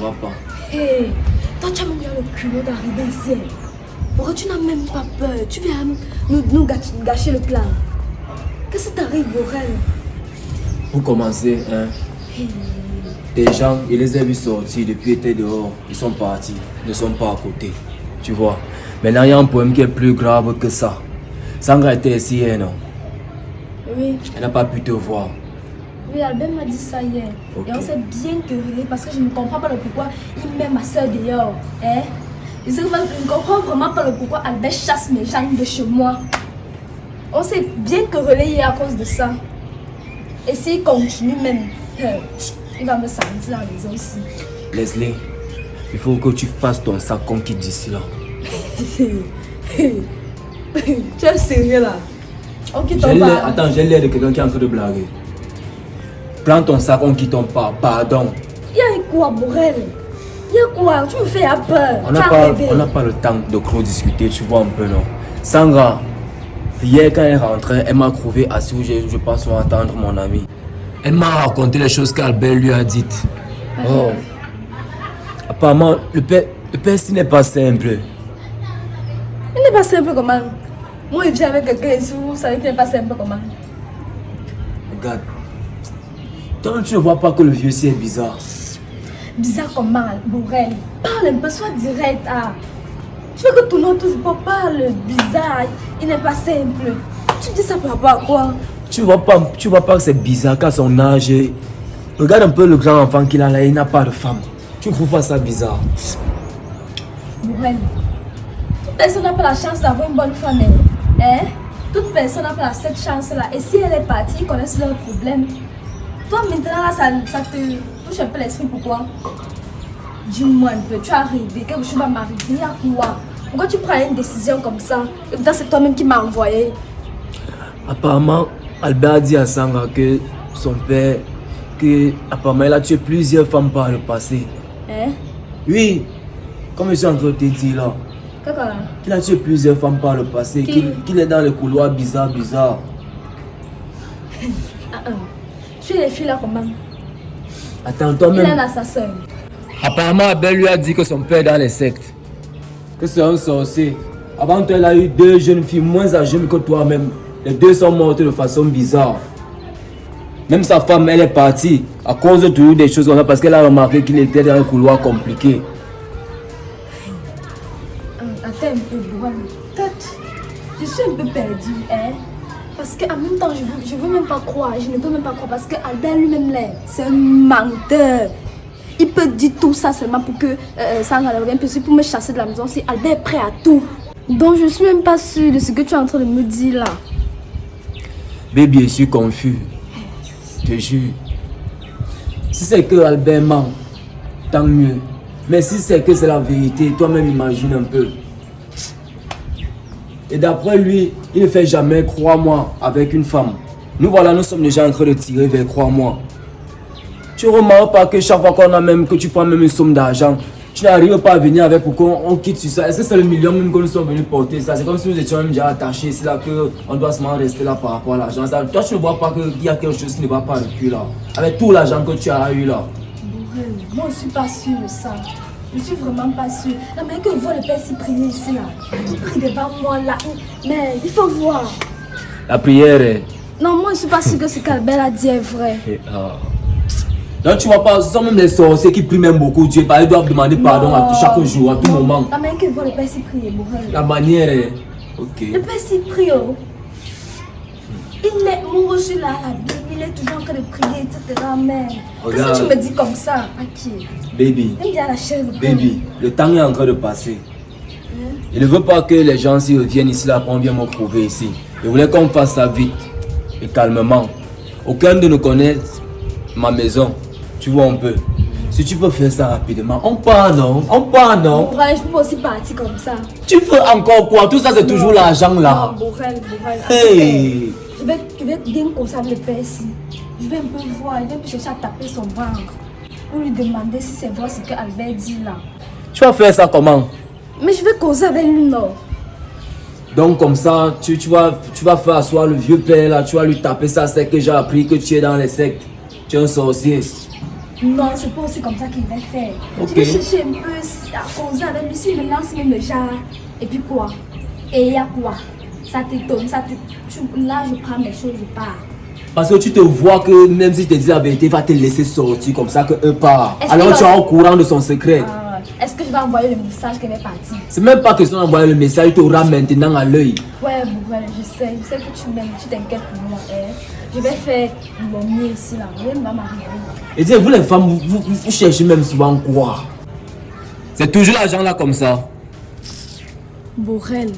va pas. Hé, toi tu as même le culot d'arriver ici. Pourquoi tu n'as même pas peur? Tu viens nous gâcher le plan. Qu'est-ce qui t'arrive, Borel? Pour commencer, hein, des gens, ils les ont vus sortir depuis qu'ils étaient dehors. Ils sont partis, ils ne sont pas à côté. Tu vois. Maintenant, il y a un problème qui est plus grave que ça. Sandra était ici hier, non? Oui. Elle n'a pas pu te voir. Oui, Albert m'a dit ça hier. Okay. Et on s'est bien querellé parce que je ne comprends pas le pourquoi il met ma soeur dehors. Hein? Je ne comprends vraiment pas le pourquoi Albert chasse mes gens de chez moi. On s'est bien querellé hier à cause de ça. Et s'il continue même, il va me sentir à la maison aussi. Leslie, il faut que tu fasses ton sac qu'on quitte d'ici là. Tu es sérieux là? On quitte ton bar. Attends, j'ai l'air de quelqu'un qui est en train de blaguer. Prends ton sac, on quitte ton pas. Pardon. Il y a quoi, Borel? Il y a quoi? Tu me fais peur. On n'a pas le temps de trop discuter, tu vois un peu, non? Sandra, hier quand elle est rentrée, elle m'a trouvé assis où je pense entendre mon ami. Elle m'a raconté les choses qu'Albert lui a dites. Oh. Apparemment, le père ici n'est pas simple. Il n'est pas simple comment? Moi, il vient avec quelqu'un ici, vous savez qu'il n'est pas simple comment? Regarde. Toi, tu ne vois pas que le vieux c'est bizarre. Bizarre comment, Borel? Parle un peu, sois direct. Ah. Tu veux que tout le monde toujours parle bizarre, il n'est pas simple. Tu dis ça par rapport à quoi? Tu vois pas que c'est bizarre qu'à son âge. Regarde un peu le grand enfant qu'il a là, il n'a pas de femme. Tu ne trouves pas ça bizarre? Borel, toute personne n'a pas la chance d'avoir une bonne femme. Hein? Toute personne n'a pas cette chance-là. Et si elle est partie, ils connaissent leurs problèmes. Toi maintenant là, ça te touche un peu l'esprit, pourquoi? Dis-moi un peu, tu es arrivé, quelque chose va m'arriver, à quoi? Pourquoi tu prends une décision comme ça? Et pourtant c'est toi-même qui m'as envoyé. Apparemment, Albert a dit à Sandra que son père, apparemment il a tué plusieurs femmes par le passé. Hein? Oui, comme je suis en train de te dire là. Quoi? Qu'il a tué plusieurs femmes par le passé, qu'il est dans les couloirs bizarres. Tu es les filles là comment? Attends, toi-même. Il est là sa soeur. Apparemment, Abel lui a dit que son père est dans les sectes. Que c'est un sorcier. Avant toi, elle a eu 2 jeunes filles moins âgées que toi-même. Les 2 sont mortes de façon bizarre. Même sa femme, elle est partie à cause de toujours des choses comme ça parce qu'elle a remarqué qu'il était dans un couloir compliqué. Attends un peu, Bourane. Je suis un peu perdue, hein? Parce qu'en même temps, je veux même pas croire. Je ne peux même pas croire parce que Albert lui-même là, c'est un menteur. Il peut dire tout ça seulement pour que Sandra revienne, puis pour me chasser de la maison. Si Albert est prêt à tout. Donc je suis même pas sûre de ce que tu es en train de me dire là. Baby, je suis confus. Je te jure. Si c'est que Albert ment, tant mieux. Mais si c'est que c'est la vérité, toi-même imagine un peu. Et d'après lui, il ne fait jamais crois-moi avec une femme. Nous voilà, nous sommes déjà en train de tirer vers crois-moi. Tu ne remarques pas que chaque fois qu'on a même, que tu prends même une somme d'argent, tu n'arrives pas à venir avec pour qu'on quitte sur ça. Est-ce que c'est le million même que nous sommes venus porter ça? C'est comme si nous étions même déjà attachés. C'est là qu'on doit seulement rester là par rapport à l'argent. Toi, tu ne vois pas qu'il y a quelque chose qui ne va pas avec lui là. Avec tout l'argent que tu as eu là. Moi, je ne suis pas sûre de ça. Je suis vraiment pas sûre. La manière que je vois le père s'y prier ici là. Il prie devant moi là. Mais il faut voir. La prière est... Non, moi, je ne suis pas sûre que ce qu'Albert a dit est vrai. Donc tu vois pas, ce sont même les sorciers qui prient même beaucoup Dieu. Ils doivent demander pardon à chaque jour, à tout moment. La manière que je vois le père s'y prier, la manière est... Ok. Le père s'y prie, oh. Il est mon reçu là, la Bible, il est toujours en train de prier, etc. Mais qu'est-ce que tu me dis comme ça? À qui? Baby. Il me à la chair. Baby, le temps est en train de passer. Je ne veux pas que les gens s'y reviennent ici là, qu'on vienne me trouver ici. Je voulais qu'on fasse ça vite et calmement. Aucun de nous connaît ma maison. Tu vois un peu. Si tu peux faire ça rapidement, on part non? On part non? Bourrel, je peux aussi partir comme ça. Tu veux encore quoi? Tout ça c'est toujours l'argent là. Non, Bourrel. Hey. Je vais bien conserver le père ici. Je vais un peu voir, je vais chercher à taper son ventre. Pour lui demander si c'est vrai ce que Albert dit là. Tu vas faire ça comment? Mais je vais causer avec lui, non? Donc comme ça, tu vas faire asseoir le vieux père là, tu vas lui taper ça, c'est que j'ai appris que tu es dans les sectes. Tu es un sorcier. Non, c'est pas aussi comme ça qu'il va faire. Ok. Je vais chercher un peu à causer avec lui, s'il me lance même le genre. Et puis quoi? Et il y a quoi? Ça t'étonne, là je prends mes choses, je pars. Parce que tu te vois que même si je te dis la vérité, il va te laisser sortir comme ça qu'un part. Est-ce Alors qu'il tu va- es au courant de son secret. Est-ce que je vais envoyer le message qu'elle est partie? C'est même pas question d'envoyer le message, tu auras maintenant à l'œil. Ouais, je sais que tu m'aimes, tu t'inquiètes pour moi. Hein. Je vais faire mon mieux ici, là. Rien ne va m'arriver. Et dis, vous les femmes, vous cherchez même souvent quoi? C'est toujours l'argent là comme ça. Borel,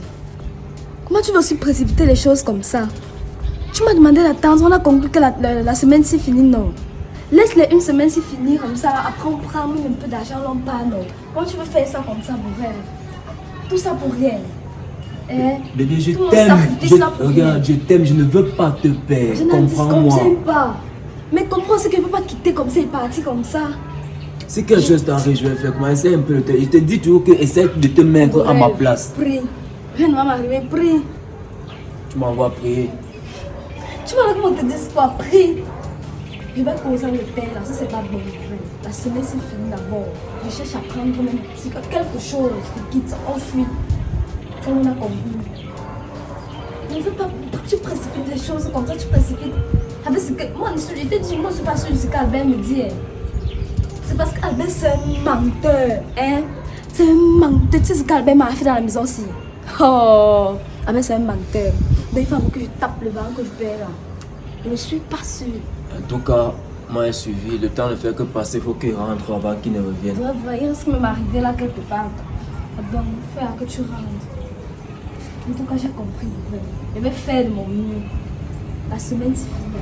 comment tu veux aussi précipiter les choses comme ça? Tu m'as demandé d'attendre, on a conclu que la semaine c'est fini, non? Laisse-les une semaine c'est fini comme ça, après on prend même un peu d'argent, on part, non? Comment tu veux faire ça comme ça, Borel? Tout ça pour rien. Hein? Bébé, je Tout mon t'aime. sacrifice là pour rien. Regarde, je t'aime, je ne veux pas te perdre. Je n'en Comprends-moi. discontiens pas. Mais comment c'est que je ne peux pas quitter comme ça et partir comme ça? Si quelque chose t'arrive, je vais faire comment? Essaye un peu de te... Je te dis toujours que essaie de te mettre à ma Borel, place. Prie. Rien ne va m'arriver, prie. Tu m'envoies prier. Tu vois comment on te dit quoi, prie. Je vais causer le père là, ça c'est pas bon. La semaine c'est fini d'abord. Je cherche à prendre même quelque chose qui quitte, on fuit. Ça on a compris. Je ne veux pas, tu précipites les choses comme ça, tu précipites. Avec ce que, moi je t'ai dit, moi je suis pas sûre de ce qu'Albert me dit. Hein. C'est parce qu'Albert c'est un menteur. Hein? C'est un menteur. Tu sais ce qu'Albert m'a fait dans la maison aussi. Oh, Albert c'est un menteur. Donc il faut que je tape le vent que je perds là. Je ne suis pas sûre. En tout cas, moi j'ai suivi. Le temps ne fait que passer, il faut qu'il rentre avant qu'il ne revienne. Tu vas voir, il risque de m'arriver là quelque part. Bon, il faut que tu rentres. En tout cas, j'ai compris. Je vais faire de mon mieux. La semaine c'est fini.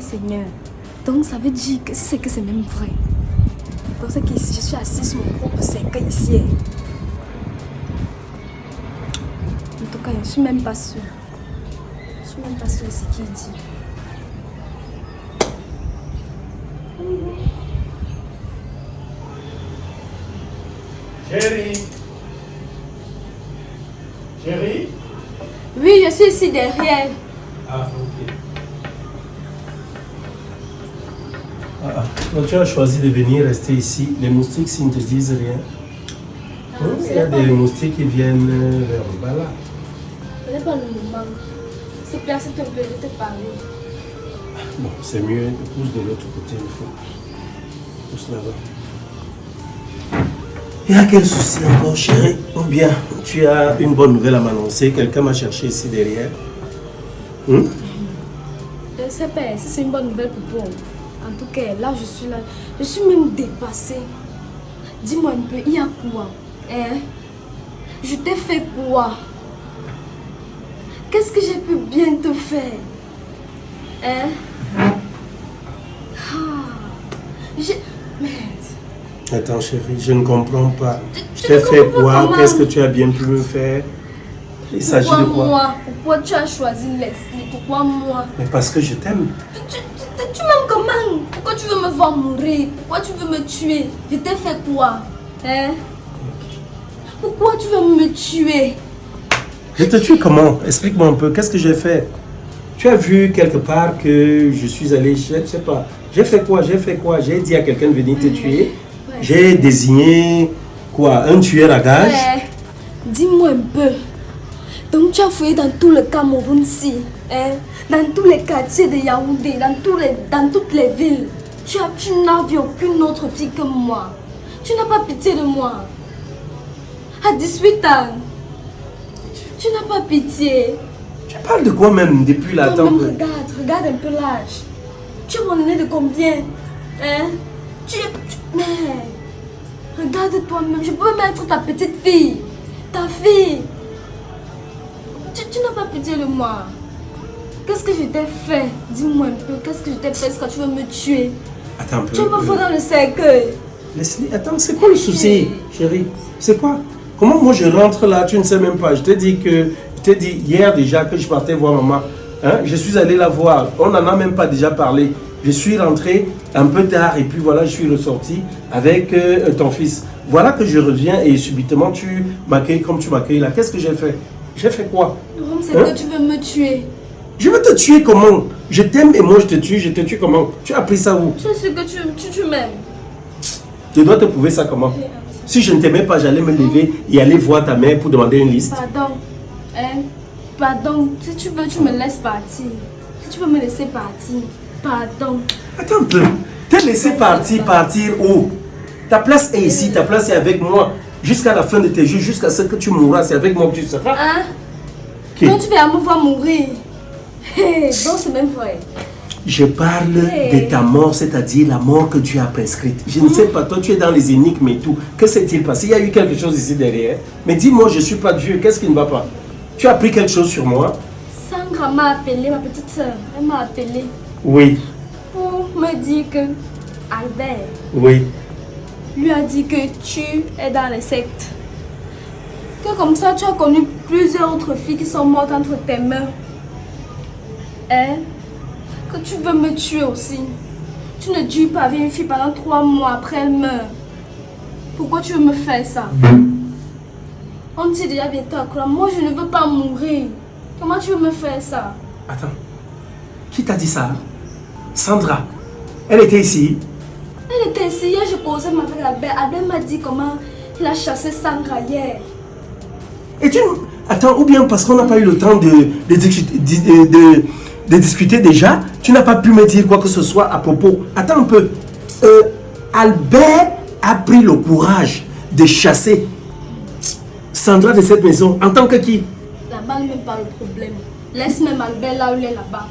Seigneur, donc ça veut dire que c'est que c'est même vrai. Donc c'est qu'ici je suis assise sur mon propre cercueil ici. En tout cas, je ne suis même pas sûre. Je ne suis même pas sûre de ce qu'il dit. Chérie. Chérie. Oui, je suis ici derrière. Ah, ok. Toi, tu as choisi de venir rester ici. Les moustiques, s'ils ne te disent rien. Il y a des moustiques qui viennent vers le bas là. Ce n'est pas le moment. S'il te plaît, s'il te plaît, je te parler. Bon, c'est mieux. Pousse de l'autre côté, il faut. Pousse là-bas. Il y a quel souci encore, chérie? Ou bien tu as une bonne nouvelle à m'annoncer? Quelqu'un m'a cherché ici derrière. Je ne sais pas si c'est une bonne nouvelle pour toi. En tout cas, là, je suis là. Je suis même dépassée. Dis-moi un peu, il y a quoi? Hein? Je t'ai fait quoi? Qu'est-ce que j'ai pu bien te faire? Hein? Merde. Attends, chérie, je ne comprends pas. Je Tu t'ai ne fait comprends pas quoi? comment? Qu'est-ce que tu as bien pu me faire? Il s'agit de quoi? Moi? Pourquoi tu as choisi Leslie? Pourquoi moi? Mais parce que je t'aime. Tu m'aimes comment? Pourquoi tu veux me voir mourir? Pourquoi tu veux me tuer? Je t'ai fait quoi? Hein? Pourquoi tu veux me tuer? Je te tue comment? Explique-moi un peu. Qu'est-ce que j'ai fait? Tu as vu quelque part que je suis allé, je ne sais pas. J'ai fait quoi? J'ai dit à quelqu'un de venir te tuer. Ouais. J'ai désigné quoi? Un tueur à gage. Ouais. Dis-moi un peu. Donc tu as fouillé dans tout le Cameroun-ci, hein? Dans tous les quartiers de Yaoundé, dans toutes les villes. Tu n'as vu aucune autre fille que moi. Tu n'as pas pitié de moi. À 18 ans, tu n'as pas pitié. Tu parles de quoi même depuis la temps? Toi-même, regarde un peu l'âge. Tu es mon aîné de combien? Hein? Mais, regarde toi-même, je peux même être ta petite fille. Ta fille. Tu n'as pas pitié de moi. Qu'est-ce que je t'ai fait? Dis-moi un peu, qu'est-ce que je t'ai fait quand tu veux me tuer? Attends un peu. Tu me fous dans le cercueil. Leslie, attends, c'est quoi le souci, chérie? C'est quoi? Comment moi je rentre là, tu ne sais même pas. Je t'ai dit hier déjà que je partais voir maman. Hein? Je suis allé la voir. On n'en a même pas déjà parlé. Je suis rentré un peu tard et puis voilà, je suis ressorti avec ton fils. Voilà que je reviens et subitement tu m'accueilles comme tu m'accueilles là. Qu'est-ce que j'ai fait? J'ai fait quoi? Jérôme, c'est que tu veux me tuer. Je veux te tuer comment? Je t'aime et moi je te tue comment? Tu as appris ça où? Je sais que tu m'aimes. Je dois te prouver ça comment? Si je ne t'aimais pas, j'allais me lever et aller voir ta mère pour demander une liste. Pardon. Pardon. Si tu veux, tu me laisses partir. Si tu veux me laisser partir. Pardon. Attends un peu. T'es laissé partir où? Ta place est ici, ta place est avec moi. Jusqu'à la fin de tes jours, jusqu'à ce que tu mourras, c'est avec moi que tu seras. Hein? Okay. Donc tu vas me voir mourir. Hey, donc c'est même vrai. Je parle de ta mort, c'est-à-dire la mort que tu as prescrite. Je ne sais pas, toi tu es dans les énigmes et tout. Que s'est-il passé? Il y a eu quelque chose ici derrière. Mais dis-moi, je ne suis pas Dieu, qu'est-ce qui ne va pas? Tu as appris quelque chose sur moi? Sandra m'a appelé, ma petite soeur. Elle m'a appelé. Oui. Pour me dire que Albert Oui. lui a dit que tu es dans les sectes. Que comme ça, tu as connu plusieurs autres filles qui sont mortes entre tes mains. Hein? Que tu veux me tuer aussi. Tu ne dures pas avec une fille pendant 3 mois après elle meurt. Pourquoi tu veux me faire ça? On dit déjà bientôt à quoi? Moi, je ne veux pas mourir. Comment tu veux me faire ça? Attends. Qui t'a dit ça? Sandra. Elle était ici. Elle était ici. Hier, je causais avec Albert. Albert m'a dit comment il a chassé Sandra hier. Et tu... Attends, ou bien parce qu'on n'a pas eu le temps de discuter déjà, tu n'as pas pu me dire quoi que ce soit à propos. Attends un peu. Albert a pris le courage de chasser Sandra de cette maison en tant que qui? Là-bas, n'est même pas le problème. Laisse même Albert là où il est là-bas.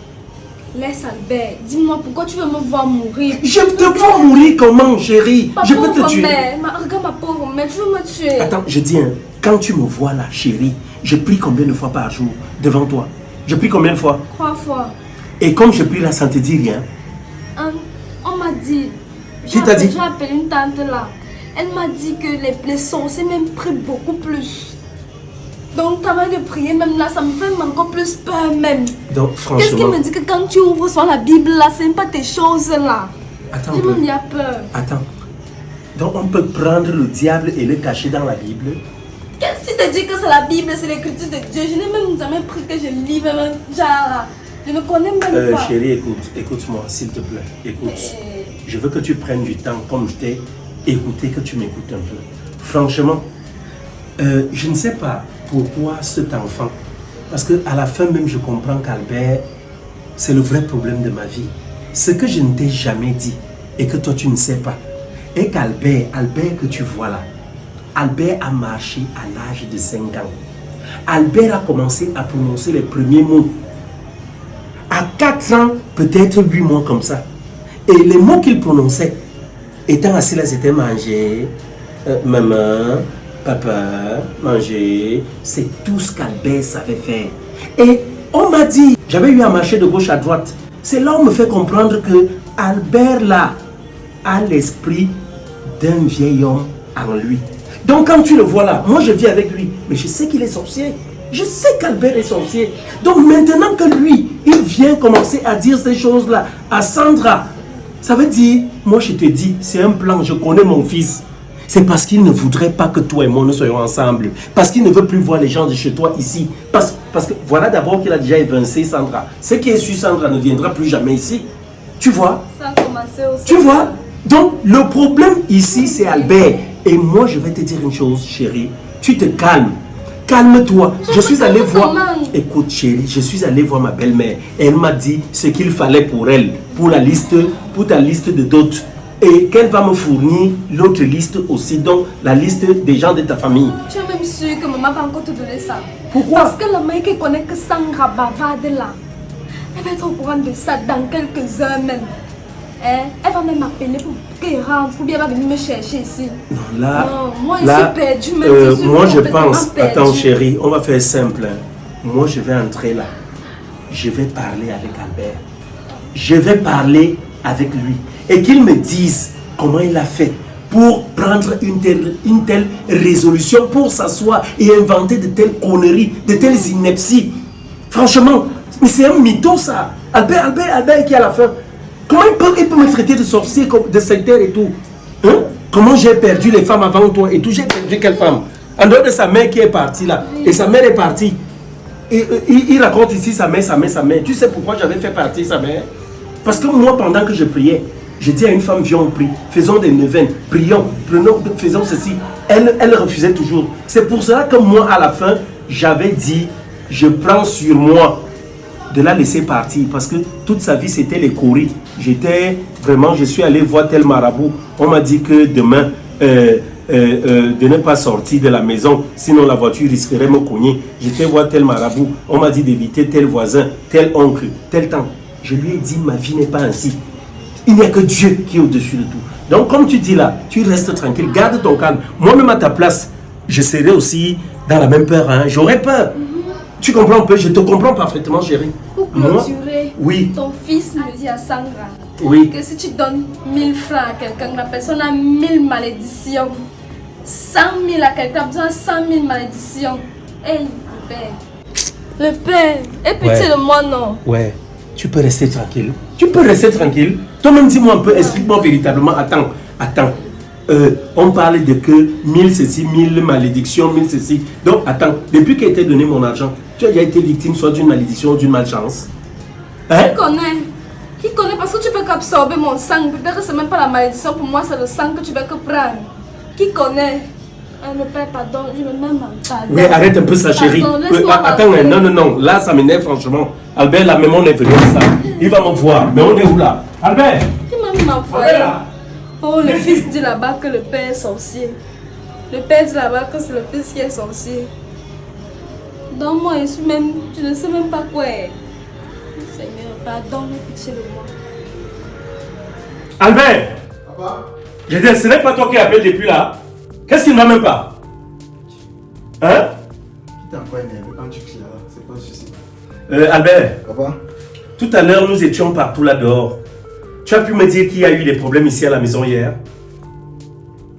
Laisse Albert. Dis-moi pourquoi tu veux me voir mourir. Je te vois mourir comment, chérie? Ma Je peux te pauvre tuer. mère. Regarde ma pauvre mère, tu veux me tuer. Attends, je dis, hein, quand tu me vois là, chérie, je prie combien de fois par jour devant toi? Je prie combien de fois? 3 fois. Et comme je prie là, ça ne te dit rien? On m'a dit. Qui t'a dit? J'ai appelé une tante là. Elle m'a dit que les sorciers même prient beaucoup plus. Donc, ta main de prier même là, ça me fait encore plus peur même. Donc, Qu'est-ce qui franchement... me dit que quand tu ouvres sur la Bible là, c'est pas tes choses là. Attends, J'ai même peur. Attends. Donc, on peut prendre le diable et le cacher dans la Bible? Qu'est-ce qui te dit que c'est la Bible, c'est l'écriture de Dieu? Je n'ai même jamais pris que je lis même genre là. Je ne connais même pas. Chérie, écoute-moi, s'il te plaît. Écoute. Je veux que tu prennes du temps, comme je t'ai écouté, que tu m'écoutes un peu. Franchement, je ne sais pas pourquoi cet enfant. Parce qu'à la fin même, je comprends qu'Albert, c'est le vrai problème de ma vie. Ce que je ne t'ai jamais dit et que toi tu ne sais pas, est qu'Albert que tu vois là, Albert a marché à l'âge de 5 ans. Albert a commencé à prononcer les premiers mots. À 4 ans, peut-être 8 mois comme ça. Et les mots qu'il prononçait, étant assis là, c'était manger, maman, papa, manger. C'est tout ce qu'Albert savait faire. Et on m'a dit, j'avais eu à marcher de gauche à droite. C'est là où on me fait comprendre que Albert là a l'esprit d'un vieil homme en lui. Donc quand tu le vois là, moi je vis avec lui, mais je sais qu'il est sorcier. Je sais qu'Albert est sorcier. Donc maintenant que lui, il vient commencer à dire ces choses-là à Sandra, ça veut dire, moi je te dis, c'est un plan, je connais mon fils. C'est parce qu'il ne voudrait pas que toi et moi nous soyons ensemble. Parce qu'il ne veut plus voir les gens de chez toi ici. Parce que voilà d'abord qu'il a déjà évincé Sandra. Ce qui est sur Sandra ne viendra plus jamais ici. Tu vois? Ça a commencé aussi. Tu vois? Donc le problème ici c'est Albert. Et moi je vais te dire une chose chérie. Tu te calmes. Calme-toi. Je suis allé voir... Écoute chérie, je suis allé voir ma belle-mère. Elle m'a dit ce qu'il fallait pour elle. Pour ta liste de dots. Et qu'elle va me fournir l'autre liste aussi. Donc la liste des gens de ta famille. Tu es même sûr que maman va encore te donner ça? Pourquoi? Parce que la mère qui connaît que Sandra bavarde là, elle va être au courant de ça dans quelques heures même. Elle va même m'appeler pour qu'elle rentre ou bien elle va venir me chercher ici. Non, là, non, moi là, je suis perdu. moi je pense, attends chérie, on va faire simple. Moi je vais entrer là. Je vais parler avec Albert. Je vais parler avec lui. Et qu'il me dise comment il a fait pour prendre une telle résolution, pour s'asseoir et inventer de telles conneries, de telles inepties? Franchement, mais c'est un mytho ça. Albert qui est à la fin. Comment il peut me traiter de sorcier, de sectaire et tout? Hein? Comment j'ai perdu les femmes avant toi et tout? J'ai perdu quelle femme? En dehors de sa mère qui est partie là. Et sa mère est partie. Et il raconte ici sa mère. Tu sais pourquoi j'avais fait partie sa mère? Parce que moi, pendant que je priais, je dis à une femme, viens on prie, faisons des neuvaines, prions, faisons ceci. Elle refusait toujours. C'est pour cela que moi, à la fin, j'avais dit, je prends sur moi de la laisser partir. Parce que toute sa vie, c'était les courris. Je suis allé voir tel marabout. On m'a dit que demain, de ne pas sortir de la maison, sinon la voiture risquerait de me cogner. J'étais voir tel marabout. On m'a dit d'éviter tel voisin, tel oncle, tel temps. Je lui ai dit, ma vie n'est pas ainsi. Il n'y a que Dieu qui est au-dessus de tout. Donc, comme tu dis là, tu restes tranquille, garde ton calme. Moi-même à ta place, je serais aussi dans la même peur. Hein. J'aurais peur. Tu comprends un peu? Je te comprends parfaitement, chérie. Pour clôturer, oui. Ton fils me dit à Sandra oui. que si tu donnes 1000 francs à quelqu'un, la personne a 1000 malédictions. 100 000 à quelqu'un, besoin de 100 000 malédictions. Hey, le père. Le père, aie pitié de moi, non? Ouais, tu peux rester tranquille. Toi-même, dis-moi un peu, explique-moi véritablement. Attends. On parle de que 1000 ceci, 1000 malédictions, 1000 ceci. Donc, attends, depuis qu'il a été donné mon argent, tu as déjà été victime soit d'une malédiction ou d'une malchance. Hein? Qui connaît parce que tu veux qu'absorber mon sang. Peut-être que c'est même pas la malédiction, pour moi c'est le sang que tu veux que prendre. Qui connaît? Le père, pardon, je veux même pardon. Oui, arrête un peu ça, chérie. Attends, non, là ça m'énerve franchement. Albert, là, même on est venu ça. Il va me voir, mais on est où là? Albert! Qui m'a mis m'envoyer? Oh, le fils dit là-bas que le père est sorcier. Le père dit là-bas que c'est le fils qui est sorcier. Donc moi, je ne sais même pas quoi est. Seigneur, pardon, pitié de moi. Albert! Papa? Je dis, ce n'est pas toi qui appelles depuis là. Qu'est-ce qu'il ne va même pas? Hein? T'es encore énervé quand tu cries là, c'est pas suffisant. Albert, Papa? tout à l'heure nous étions partout là dehors. Tu as pu me dire qu'il y a eu des problèmes ici à la maison hier?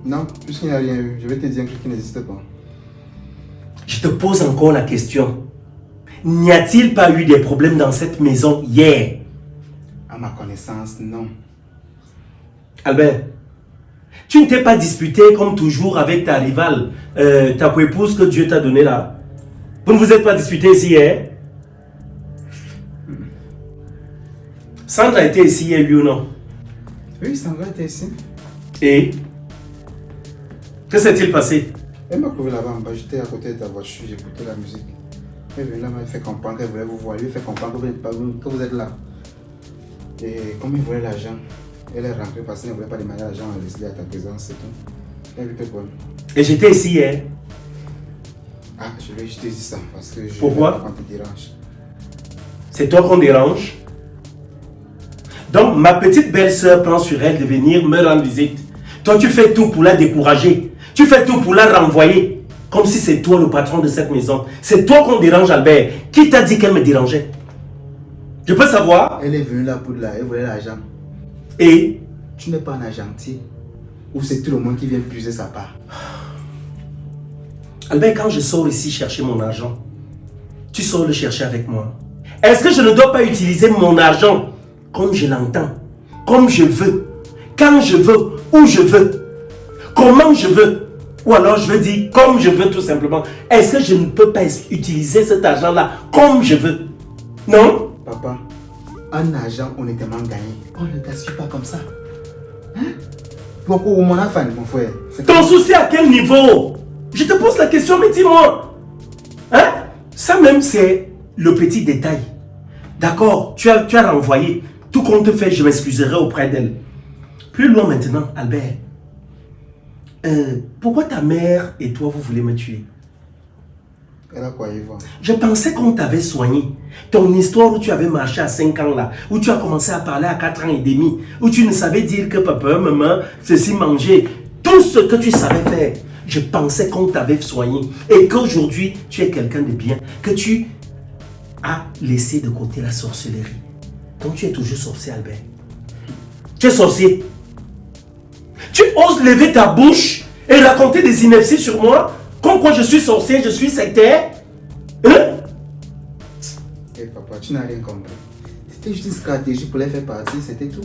Non, puisqu'il n'y a rien eu, je vais te dire un truc qui n'existe pas. Je te pose encore la question. N'y a-t-il pas eu des problèmes dans cette maison hier? À ma connaissance, non. Albert, tu ne t'es pas disputé comme toujours avec ta rivale, ta co-épouse que Dieu t'a donnée là. Vous ne vous êtes pas disputé ici hier? Sandra a été ici hier, lui ou non? Oui, Sandra était ici. Et? Que s'est-il passé? Elle m'a trouvé là-bas en bas, j'étais à côté de ta voiture, j'écoutais la musique. Elle est venue là, elle m'a fait comprendre qu'elle voulait vous voir, elle lui fait comprendre que vous êtes là. Et comme il voulait l'argent, elle est rentrée parce qu'elle ne voulait pas demander l'argent à Leslie à ta présence, c'est tout. Elle lui fait quoi? Et j'étais ici hier. Ah, je vais juste te dire ça parce que je Pourquoi? Quand tu déranges. C'est toi qu'on dérange? Donc ma petite belle-sœur prend sur elle de venir me rendre visite. Toi tu fais tout pour la décourager. Tu fais tout pour la renvoyer. Comme si c'est toi le patron de cette maison. C'est toi qu'on dérange, Albert. Qui t'a dit qu'elle me dérangeait? Je peux savoir? Elle est venue là pour elle voulait l'argent. Et? Tu n'es pas un argentier. Ou c'est tout le monde qui vient puiser sa part. Albert, quand je sors ici chercher mon argent, tu sors le chercher avec moi. Est-ce que je ne dois pas utiliser mon argent comme je l'entends, comme je veux, quand je veux, où je veux, comment je veux, ou alors je veux dire comme je veux tout simplement. Est-ce que je ne peux pas utiliser cet argent-là comme je veux? Non? Papa, un argent honnêtement gagné, on ne le gaspille pas comme ça. Hein? Pourquoi mon enfant, mon frère? Ton souci à quel niveau? Je te pose la question, mais dis-moi. Hein? Ça même, c'est le petit détail. D'accord, tu as renvoyé. Tout compte fait, je m'excuserai auprès d'elle. Plus loin maintenant, Albert. Pourquoi ta mère et toi, vous voulez me tuer? Elle a quoi y voir? Je pensais qu'on t'avait soigné. Ton histoire où tu avais marché à 5 ans là, où tu as commencé à parler à 4 ans et demi, où tu ne savais dire que papa, maman, ceci, manger, tout ce que tu savais faire. Je pensais qu'on t'avait soigné et qu'aujourd'hui, tu es quelqu'un de bien, que tu as laissé de côté la sorcellerie. Donc tu es toujours sorcier, Albert. Tu es sorcier. Tu oses lever ta bouche et raconter des inepties sur moi, comme quoi je suis sorcier, je suis sectaire. Hein? Eh papa, tu n'as rien compris. C'était juste une stratégie pour les faire partir, c'était tout.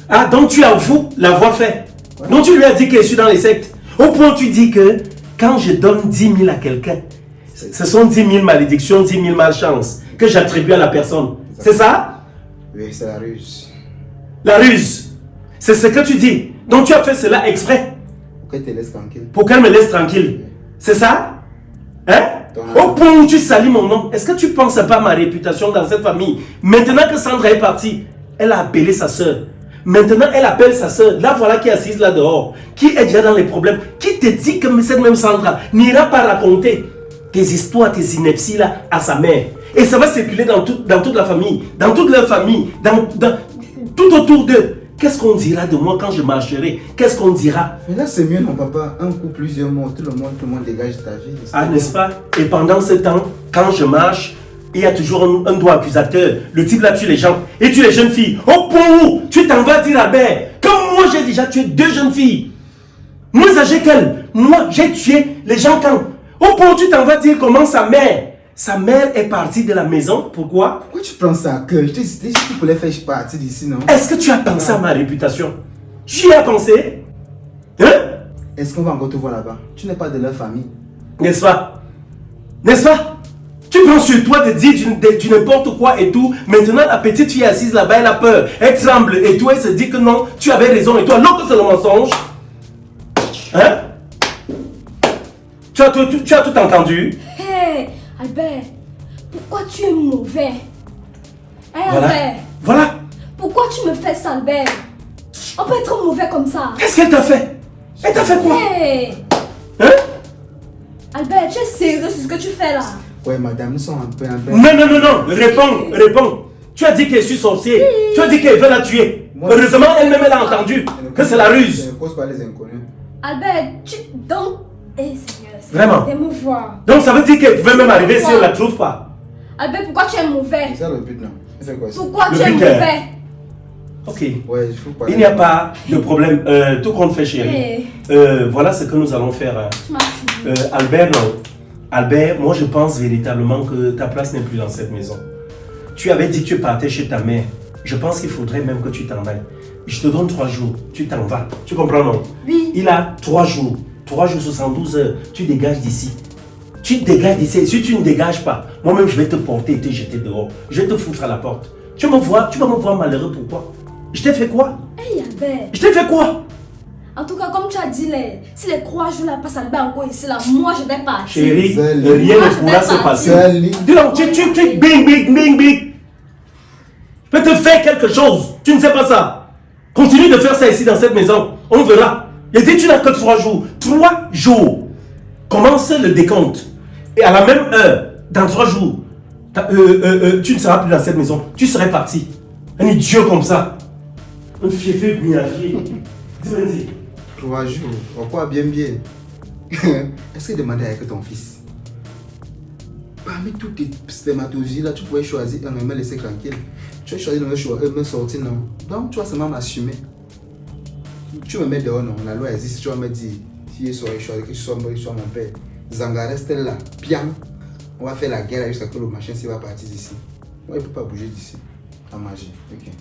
Ah, donc tu avoues l'avoir fait. Ouais. Donc tu lui as dit que je suis dans les sectes. Au point où tu dis que quand je donne 10 000 à quelqu'un, ce sont 10 000 malédictions, 10 000 malchances que j'attribue à la personne. C'est ça? Oui, c'est la ruse. La ruse. C'est ce que tu dis. Donc tu as fait cela exprès Pour qu'elle te laisse tranquille. pour qu'elle me laisse tranquille. C'est ça? Hein? Au point où tu salis mon nom, est-ce que tu ne penses pas à ma réputation dans cette famille? Maintenant que Sandra est partie, elle a appelé sa soeur. Maintenant, elle appelle sa soeur. Là, voilà qui est assise là dehors. Qui est déjà dans les problèmes. Qui te dit que cette même Sandra n'ira pas raconter tes histoires, tes inepties là à sa mère. Et ça va circuler dans toute la famille. Dans toute leur famille. Tout autour d'eux. Qu'est-ce qu'on dira de moi quand je marcherai? Qu'est-ce qu'on dira? Mais là, c'est mieux, non, papa. Un coup, plusieurs mots. Tout le monde dégage ta vie. Ah, n'est-ce pas? Et pendant ce temps, quand je marche, il y a toujours un doigt accusateur. Le type là tue les gens. Et tue les jeunes filles. Au point où tu t'en vas dire à Albert, comme moi j'ai déjà tué 2 jeunes filles. Moins âgées qu'elle. Moi, j'ai tué les gens quand? Au point où tu t'en vas dire comment sa mère est partie de la maison. Pourquoi? Pourquoi tu prends ça à cœur? Je t'ai dit que pour les faire partir d'ici, non? Est-ce que tu as pensé à ma réputation? J'y ai pensé. Hein? Est-ce qu'on va encore te voir là-bas? Tu n'es pas de leur famille. N'est-ce pas? N'est-ce pas? Tu prends sur toi de dire du n'importe quoi et tout. Maintenant, la petite fille assise là-bas, elle a peur. Elle tremble. Et toi, elle se dit que non, tu avais raison. Et toi, non, que c'est le mensonge. Hein? Tu as tout entendu? Hé, Albert, pourquoi tu es mauvais? Hé, Albert, Voilà. pourquoi tu me fais ça, Albert? On peut être mauvais comme ça. Qu'est-ce qu'elle t'a fait? Elle t'a fait quoi? Hé, Hein? Albert, tu es sérieux sur ce que tu fais là? Ouais, madame, nous sommes un peu. Non. Réponds. Tu as dit que je suis sorcier. Tu as dit qu'elle veut la tuer. Moi, Heureusement, elle-même, elle a entendu que c'est la ruse. Ne cause pas les inconnus. Albert, donc... Eh, Seigneur, Vraiment? émouvoir. Donc, ça veut dire qu'elle pouvait même arriver si on ne la trouve pas. Albert, pourquoi tu es mauvais? C'est ça le but, non? C'est quoi ça? Pourquoi Le tu es but est- mauvais? Ok. Ouais, il faut pas. Il n'y a pas de problème. Tout compte fait, chérie. Hey. Voilà ce que nous allons faire. Hein. Tu m'as foutu. Albert, non. Albert, moi je pense véritablement que ta place n'est plus dans cette maison. Tu avais dit que tu partais chez ta mère. Je pense qu'il faudrait même que tu t'en ailles. Je te donne 3 jours. Tu t'en vas. Tu comprends, non? Oui. Il a 3 jours. 3 jours, 72 heures. Tu dégages d'ici. Tu dégages d'ici. Si tu ne dégages pas, moi-même je vais te porter et te jeter dehors. Je vais te foutre à la porte. Tu vas me voir malheureux. Pourquoi? Je t'ai fait quoi? Hey, Albert. Je t'ai fait quoi? En tout cas, comme tu as dit, si les 3 jours là passent Albert encore ici, là, moi je vais partir. Chérie, Zali. rien Moi, ne je pourra vais se passer. Zali. Dis donc, tu bing. Je peux te faire quelque chose. Tu ne sais pas ça. Continue de faire ça ici dans cette maison. On verra. Il dit tu n'as que 3 jours. 3 jours. Commence le décompte. Et à la même heure, dans 3 jours, tu ne seras plus dans cette maison. Tu serais parti. Un idiot comme ça. Un fiefé guignagé. Dis-moi. 3 jours. Pourquoi bien? Est-ce que demandez avec ton fils? Parmi toutes tes spermatozoïdes là, tu pourrais choisir un et me laisser tranquille. Tu as choisi de me sortir, non? Donc, tu vas seulement m'assumer. Tu me mets dehors, non? La loi existe, tu vas me dire, si je sois choisi, que je sois mon père. Zanga reste là, bien. On va faire la guerre jusqu'à ce que le machin va partir d'ici. Moi, il ne peut pas bouger d'ici. À magie. Ok.